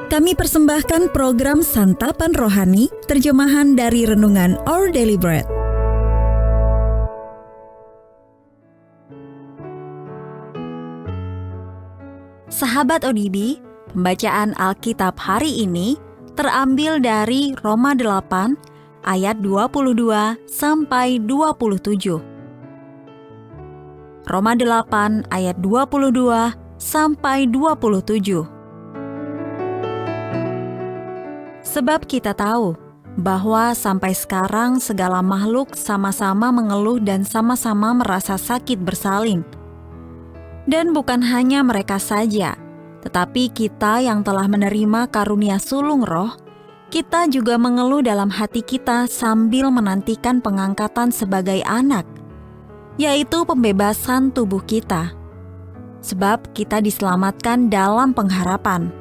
Kami persembahkan program Santapan Rohani, terjemahan dari Renungan Our Daily Bread. Sahabat ODB, pembacaan Alkitab hari ini terambil dari Roma 8 ayat 22 sampai 27. Roma 8 ayat 22 sampai 27. Sebab kita tahu bahwa sampai sekarang segala makhluk sama-sama mengeluh dan sama-sama merasa sakit bersalin. Dan bukan hanya mereka saja, tetapi kita yang telah menerima karunia sulung roh, kita juga mengeluh dalam hati kita sambil menantikan pengangkatan sebagai anak, yaitu pembebasan tubuh kita. Sebab kita diselamatkan dalam pengharapan.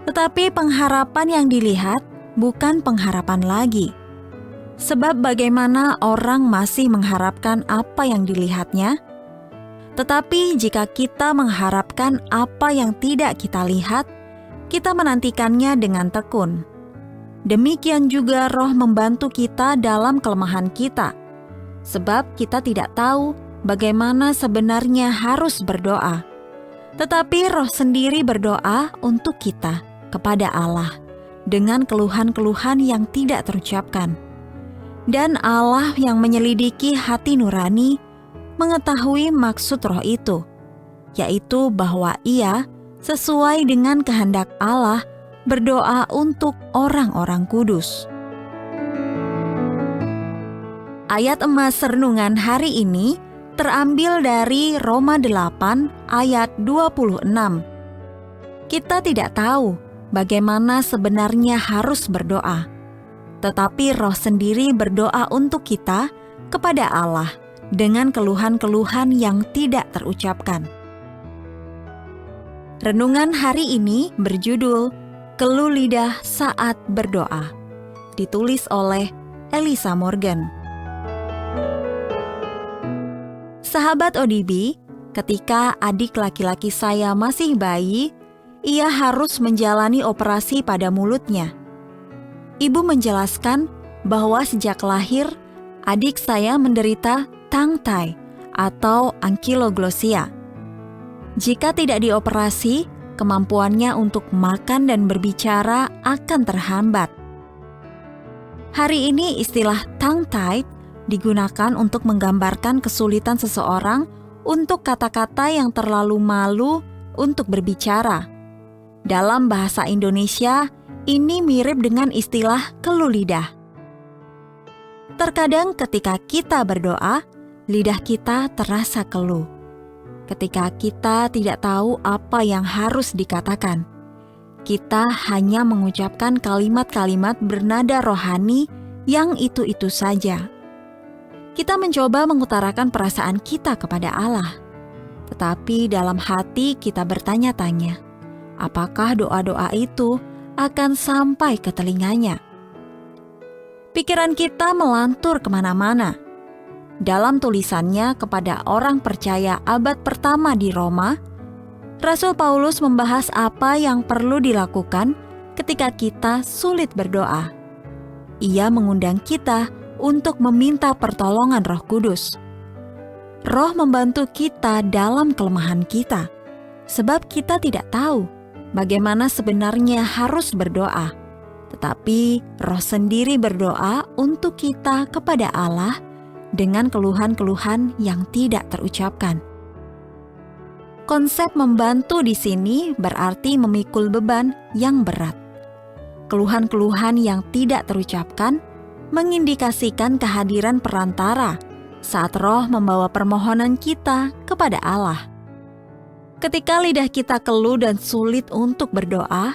Tetapi pengharapan yang dilihat bukan pengharapan lagi. Sebab bagaimana orang masih mengharapkan apa yang dilihatnya? Tetapi jika kita mengharapkan apa yang tidak kita lihat, kita menantikannya dengan tekun. Demikian juga Roh membantu kita dalam kelemahan kita. Sebab kita tidak tahu bagaimana sebenarnya harus berdoa. Tetapi Roh sendiri berdoa untuk kita kepada Allah dengan keluhan-keluhan yang tidak terucapkan. Dan Allah yang menyelidiki hati nurani mengetahui maksud Roh itu, yaitu bahwa Ia sesuai dengan kehendak Allah berdoa untuk orang-orang kudus. Ayat emas renungan hari ini terambil dari Roma 8 ayat 26. Kita tidak tahu bagaimana sebenarnya harus berdoa, tetapi Roh sendiri berdoa untuk kita kepada Allah dengan keluhan-keluhan yang tidak terucapkan. Renungan hari ini berjudul Keluh Lidah Saat Berdoa, ditulis oleh Elisa Morgan. Sahabat ODB, ketika adik laki-laki saya masih bayi, ia harus menjalani operasi pada mulutnya. Ibu menjelaskan bahwa sejak lahir, adik saya menderita tongue tie atau ankylosing. Jika tidak dioperasi, kemampuannya untuk makan dan berbicara akan terhambat. Hari ini istilah tongue tie digunakan untuk menggambarkan kesulitan seseorang untuk kata-kata yang terlalu malu untuk berbicara. Dalam bahasa Indonesia, ini mirip dengan istilah keluh lidah. Terkadang ketika kita berdoa, lidah kita terasa keluh. Ketika kita tidak tahu apa yang harus dikatakan, kita hanya mengucapkan kalimat-kalimat bernada rohani yang itu-itu saja. Kita mencoba mengutarakan perasaan kita kepada Allah, tetapi dalam hati kita bertanya-tanya, apakah doa-doa itu akan sampai ke telinganya? Pikiran kita melantur kemana-mana. Dalam tulisannya kepada orang percaya abad pertama di Roma, Rasul Paulus membahas apa yang perlu dilakukan ketika kita sulit berdoa. Ia mengundang kita untuk meminta pertolongan Roh Kudus. Roh membantu kita dalam kelemahan kita, sebab kita tidak tahu bagaimana sebenarnya harus berdoa. Tetapi Roh sendiri berdoa untuk kita kepada Allah dengan keluhan-keluhan yang tidak terucapkan. Konsep membantu di sini berarti memikul beban yang berat. Keluhan-keluhan yang tidak terucapkan mengindikasikan kehadiran perantara saat Roh membawa permohonan kita kepada Allah. Ketika lidah kita keluh dan sulit untuk berdoa,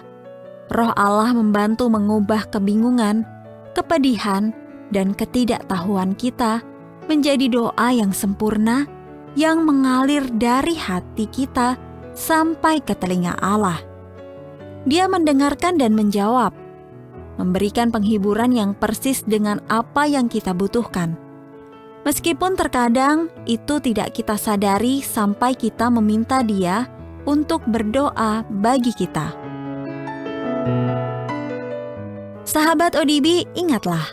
Roh Allah membantu mengubah kebingungan, kepedihan, dan ketidaktahuan kita menjadi doa yang sempurna yang mengalir dari hati kita sampai ke telinga Allah. Dia mendengarkan dan menjawab, memberikan penghiburan yang persis dengan apa yang kita butuhkan. Meskipun terkadang itu tidak kita sadari sampai kita meminta Dia untuk berdoa bagi kita. Sahabat ODB, ingatlah,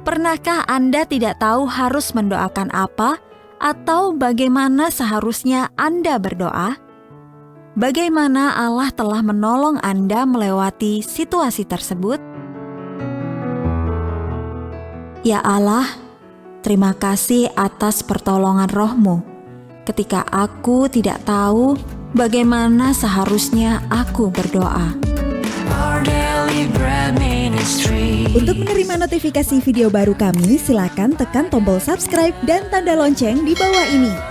pernahkah Anda tidak tahu harus mendoakan apa atau bagaimana seharusnya Anda berdoa? Bagaimana Allah telah menolong Anda melewati situasi tersebut? Ya Allah, terima kasih atas pertolongan Roh-Mu ketika aku tidak tahu bagaimana seharusnya aku berdoa. Untuk menerima notifikasi video baru kami, silakan tekan tombol subscribe dan tanda lonceng di bawah ini.